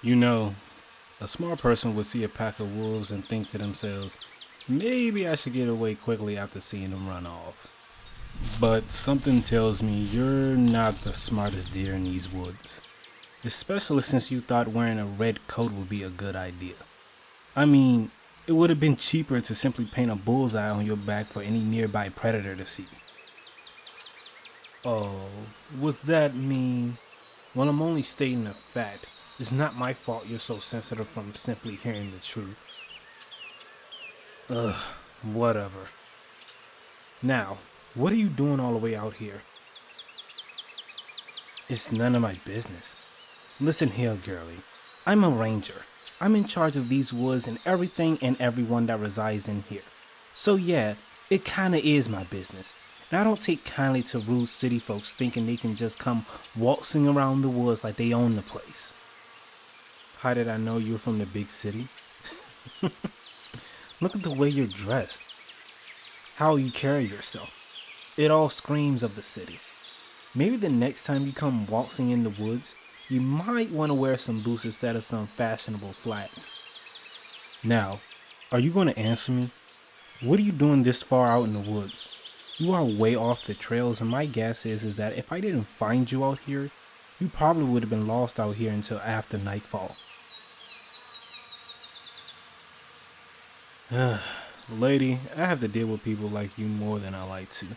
You know, a smart person would see a pack of wolves and think to themselves, maybe I should get away quickly after seeing them run off. But something tells me you're not the smartest deer in these woods, especially since you thought wearing a red coat would be a good idea. I mean, it would have been cheaper to simply paint a bullseye on your back for any nearby predator to see. Oh, was that mean? Well, I'm only stating a fact. It's not my fault you're so sensitive from simply hearing the truth. Ugh, whatever. Now, what are you doing all the way out here? It's none of my business. Listen here, girlie. I'm a ranger. I'm in charge of these woods and everything and everyone that resides in here. So yeah, it kinda is my business. And I don't take kindly to rude city folks thinking they can just come waltzing around the woods like they own the place. How did I know you're from the big city? Look at the way you're dressed. How you carry yourself. It all screams of the city. Maybe the next time you come waltzing in the woods, you might want to wear some boots instead of some fashionable flats. Now, are you going to answer me? What are you doing this far out in the woods? You are way off the trails, and my guess is that if I didn't find you out here, you probably would have been lost out here until after nightfall. Lady, I have to deal with people like you more than I like to.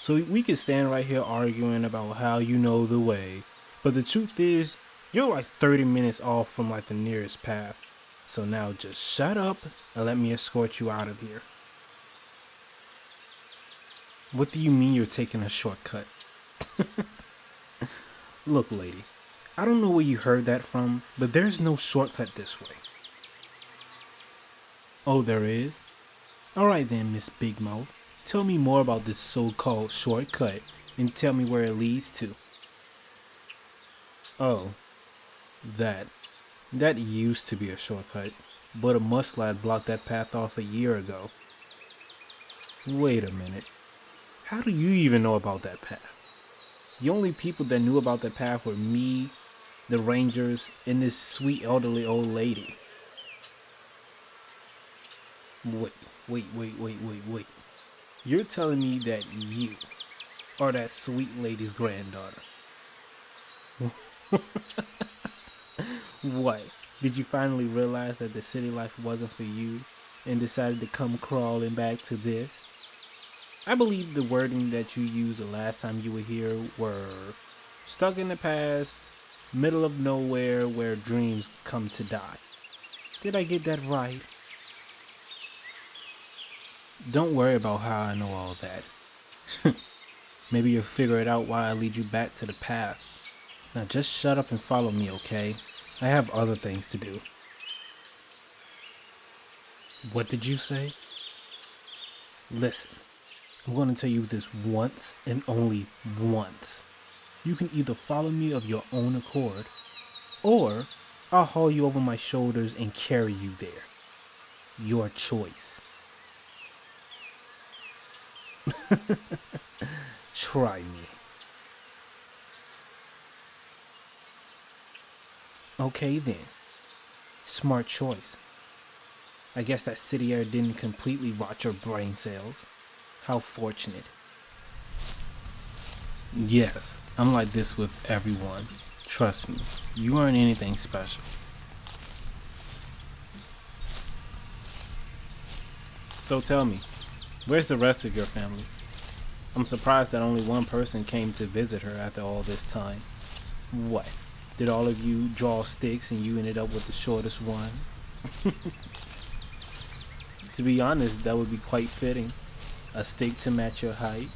So we could stand right here arguing about how you know the way, but the truth is, you're like 30 minutes off from like the nearest path. So now just shut up and let me escort you out of here. What do you mean you're taking a shortcut? Look, lady, I don't know where you heard that from, but there's no shortcut this way. Oh, there is? Alright then, Miss Big Mouth. Tell me more about this so-called shortcut and tell me where it leads to. Oh, that used to be a shortcut, but a mudslide blocked that path off a year ago. Wait a minute. How do you even know about that path? The only people that knew about that path were me, the rangers, and this sweet elderly old lady. Wait. You're telling me that you are that sweet lady's granddaughter. What? Did you finally realize that the city life wasn't for you and decided to come crawling back to this? I believe the wording that you used the last time you were here were stuck in the past, middle of nowhere where dreams come to die. Did I get that right? Don't worry about how I know all that. Maybe you'll figure it out while I lead you back to the path. Now just shut up and follow me, okay? I have other things to do. What did you say? Listen, I'm going to tell you this once and only once. You can either follow me of your own accord, or I'll haul you over my shoulders and carry you there. Your choice. Try me. Okay then. Smart choice. I guess that city air didn't completely rot your brain cells. How fortunate. Yes, I'm like this with everyone. Trust me, you aren't anything special. So tell me, where's the rest of your family? I'm surprised that only one person came to visit her after all this time. What? Did all of you draw sticks and you ended up with the shortest one? To be honest, that would be quite fitting. A stick to match your height.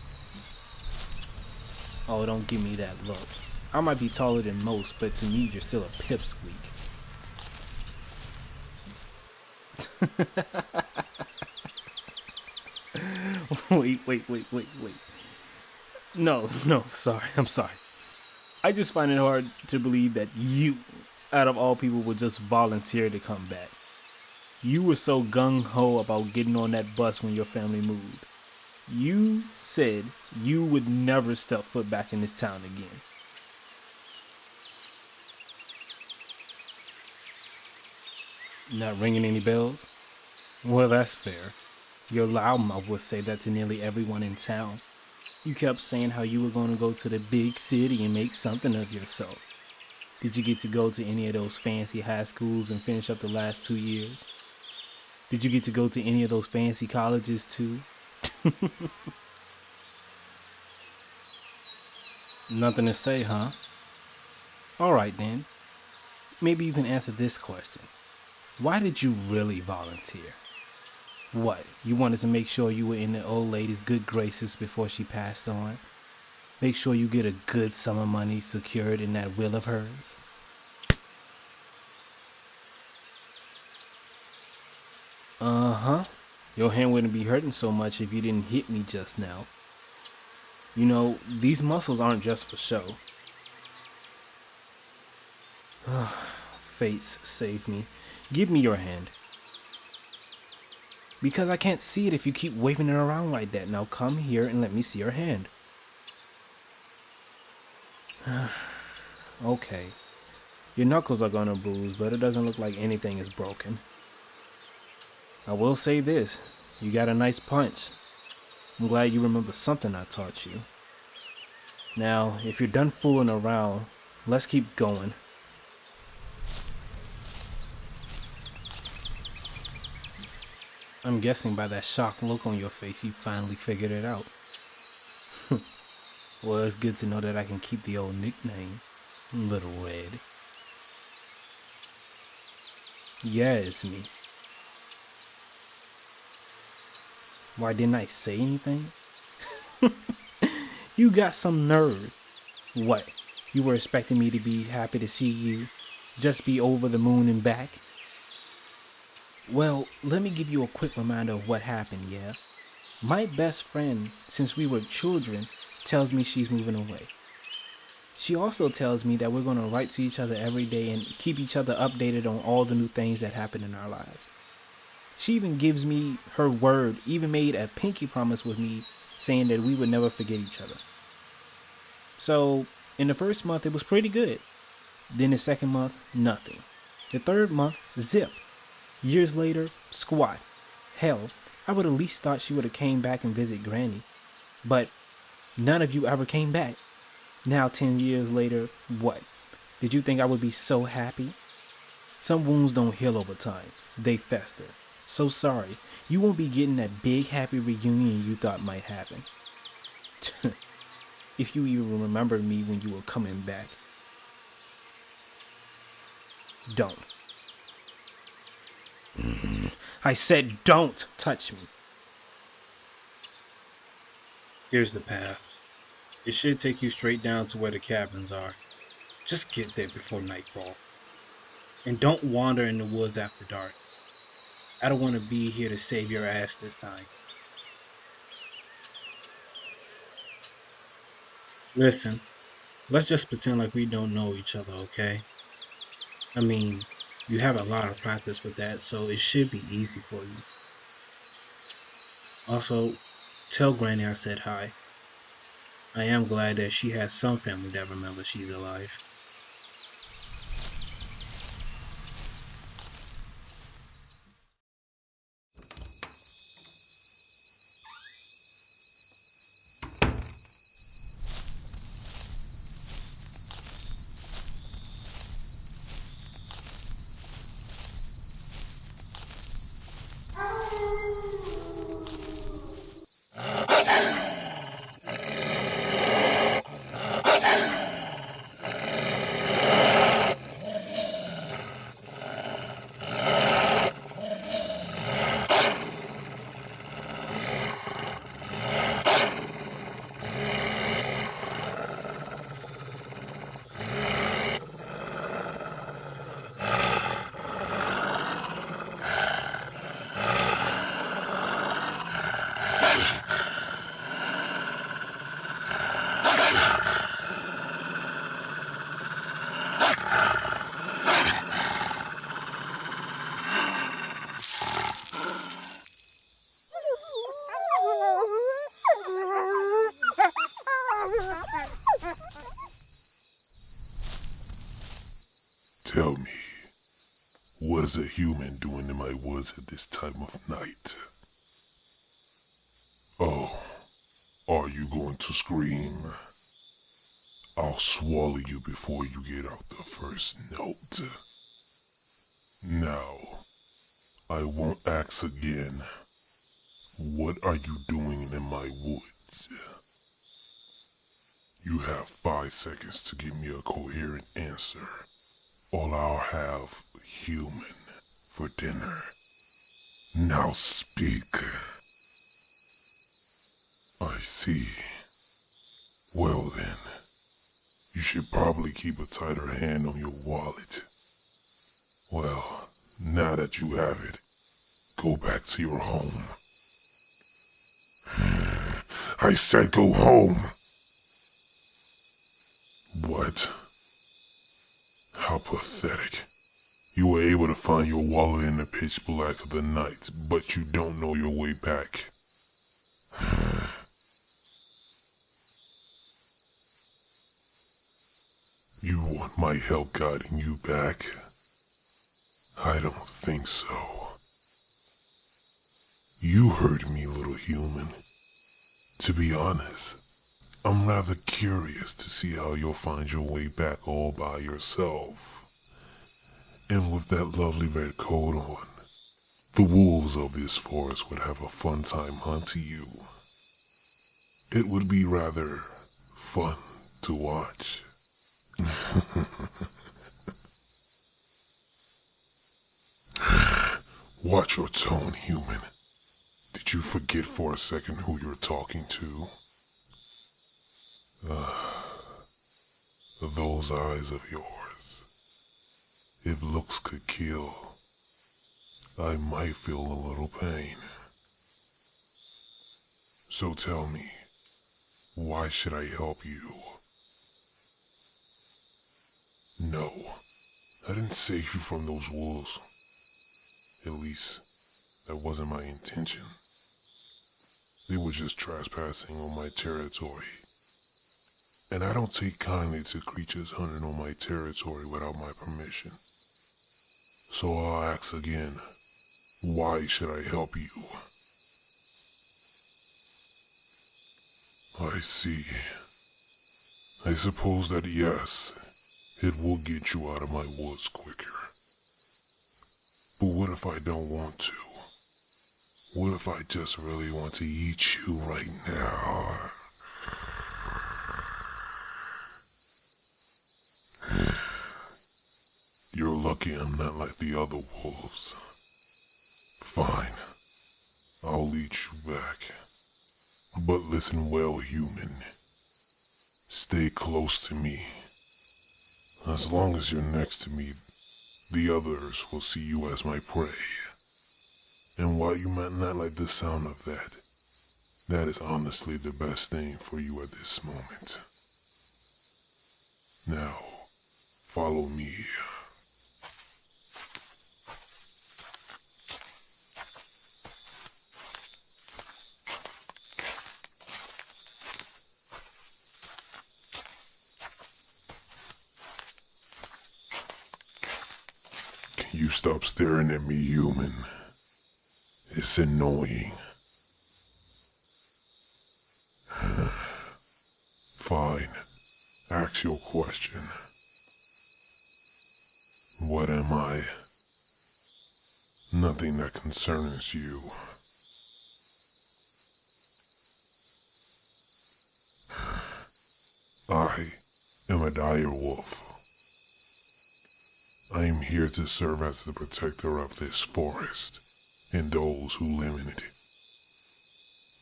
Oh, don't give me that look. I might be taller than most, but to me, you're still a pipsqueak. Wait. No, sorry, I'm sorry. I just find it hard to believe that you, out of all people, would just volunteer to come back. You were so gung-ho about getting on that bus when your family moved. You said you would never step foot back in this town again. Not ringing any bells? Well, that's fair. Your loudmouth would say that to nearly everyone in town. You kept saying how you were going to go to the big city and make something of yourself. Did you get to go to any of those fancy high schools and finish up the last 2 years? Did you get to go to any of those fancy colleges too? Nothing to say, huh? Alright then. Maybe you can answer this question. Why did you really volunteer? What, you wanted to make sure you were in the old lady's good graces before she passed on? Make sure you get a good sum of money secured in that will of hers? Uh-huh. Your hand wouldn't be hurting so much if you didn't hit me just now. You know, these muscles aren't just for show. Fates, save me. Give me your hand. Because I can't see it if you keep waving it around like that. Now come here and let me see your hand. Okay. Your knuckles are gonna bruise, but it doesn't look like anything is broken. I will say this. You got a nice punch. I'm glad you remember something I taught you. Now, if you're done fooling around, let's keep going. I'm guessing by that shocked look on your face, you finally figured it out. Well, it's good to know that I can keep the old nickname, Little Red. Yeah, it's me. Why didn't I say anything? You got some nerve. What? You were expecting me to be happy to see you? Just be over the moon and back? Well, let me give you a quick reminder of what happened, yeah? My best friend, since we were children, tells me she's moving away. She also tells me that we're going to write to each other every day and keep each other updated on all the new things that happen in our lives. She even gives me her word, even made a pinky promise with me, saying that we would never forget each other. So, in the first month, it was pretty good. Then the second month, nothing. The third month, zip. Years later, squat. Hell, I would at least thought she would have came back and visit Granny. But none of you ever came back. Now 10 years later, what? Did you think I would be so happy? Some wounds don't heal over time. They fester. So sorry, you won't be getting that big happy reunion you thought might happen. If you even remembered me when you were coming back. Don't. I said don't touch me. Here's the path. It should take you straight down to where the cabins are. Just get there before nightfall. And don't wander in the woods after dark. I don't want to be here to save your ass this time. Listen, let's just pretend like we don't know each other, okay? I mean, you have a lot of practice with that, so it should be easy for you. Also, tell Granny I said hi. I am glad that she has some family that remembers she's alive. What is a human doing in my woods at this time of night? Oh, are you going to scream? I'll swallow you before you get out the first note. Now, I won't ask again. What are you doing in my woods? You have 5 seconds to give me a coherent answer, or I'll have human for dinner. Now speak. I see. Well then, you should probably keep a tighter hand on your wallet. Well, now that you have it, go back to your home. I said go home! What? How pathetic. You were able to find your wallet in the pitch black of the night, but you don't know your way back. You want my help guiding you back? I don't think so. You heard me, little human. To be honest, I'm rather curious to see how you'll find your way back all by yourself. And with that lovely red coat on, the wolves of this forest would have a fun time hunting you. It would be rather fun to watch. Watch your tone, human. Did you forget for a second who you're talking to? Those eyes of yours. If looks could kill, I might feel a little pain. So tell me, why should I help you? No, I didn't save you from those wolves. At least, that wasn't my intention. They were just trespassing on my territory. And I don't take kindly to creatures hunting on my territory without my permission. So I'll ask again, why should I help you? I see. I suppose that yes, it will get you out of my woods quicker. But what if I don't want to? What if I just really want to eat you right now? You're lucky I'm not like the other wolves. Fine, I'll eat you back. But listen well, human. Stay close to me. As long as you're next to me, the others will see you as my prey. And while you might not like the sound of that, that is honestly the best thing for you at this moment. Now, follow me. Can you stop staring at me, human? It's annoying. Fine. Ask your question. What am I? Nothing that concerns you. I am a dire wolf. I am here to serve as the protector of this forest and those who live in it.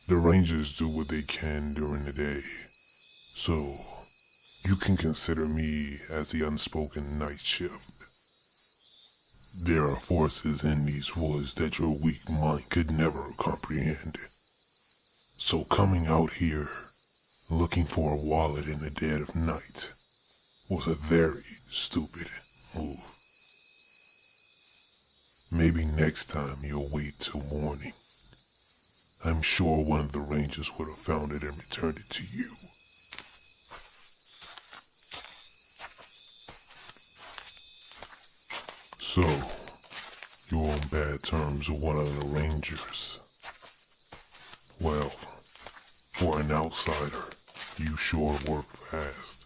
The rangers do what they can during the day, so you can consider me as the unspoken night shift. There are forces in these woods that your weak mind could never comprehend. So coming out here, looking for a wallet in the dead of night, was a very stupid move. Maybe next time you'll wait till morning. I'm sure one of the rangers would have found it and returned it to you. So, bad terms with one of the rangers. Well, for an outsider, you sure work fast.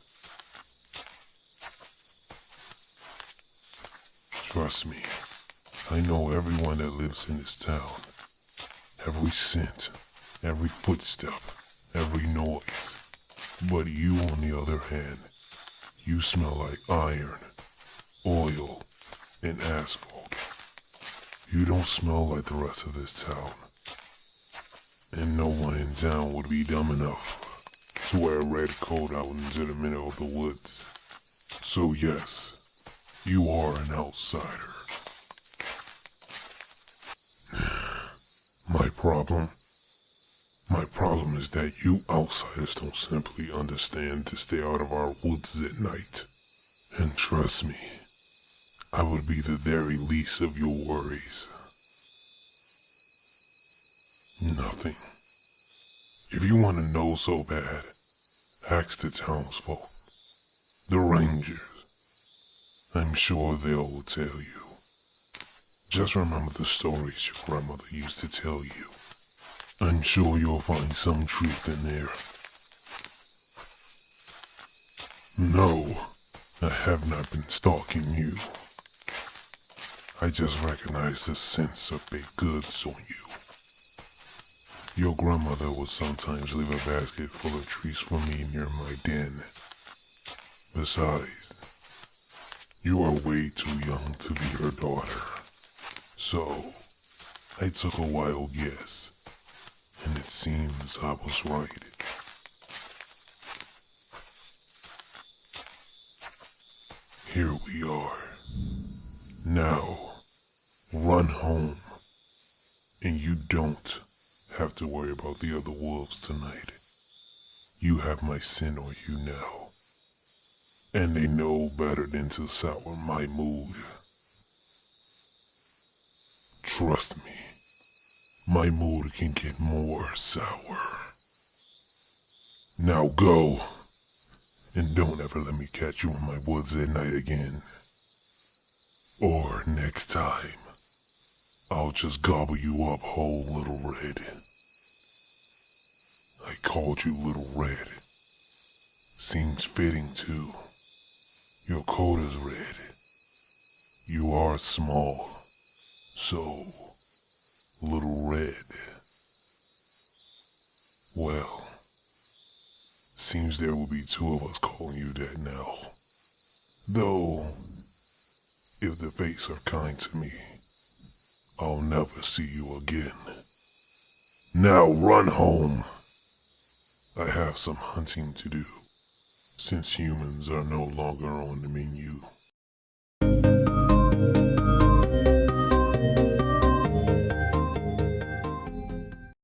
Trust me, I know everyone that lives in this town. Every scent, every footstep, every noise. But you, on the other hand, you smell like iron, oil, and asphalt. You don't smell like the rest of this town. And no one in town would be dumb enough to wear a red coat out into the middle of the woods. So yes, you are an outsider. My problem is that you outsiders don't simply understand to stay out of our woods at night. And trust me, I would be the very least of your worries. Nothing. If you want to know so bad, ask the townsfolk, the rangers. I'm sure they'll tell you. Just remember the stories your grandmother used to tell you. I'm sure you'll find some truth in there. No, I have not been stalking you. I just recognize the sense of baked goods on you. Your grandmother would sometimes leave a basket full of treats for me near my den. Besides, you are way too young to be her daughter. So, I took a wild guess, and it seems I was right. Here we are. Now, run home, and you don't have to worry about the other wolves tonight. You have my scent on you now, and they know better than to sour my mood. Trust me, my mood can get more sour. Now go, and don't ever let me catch you in my woods at night again. Or next time, I'll just gobble you up whole, Little Red. I called you Little Red. Seems fitting too. Your coat is red. You are small. So, Little Red. Well, seems there will be two of us calling you that now. Though, if the fates are kind to me, I'll never see you again. Now run home. I have some hunting to do, since humans are no longer on the menu.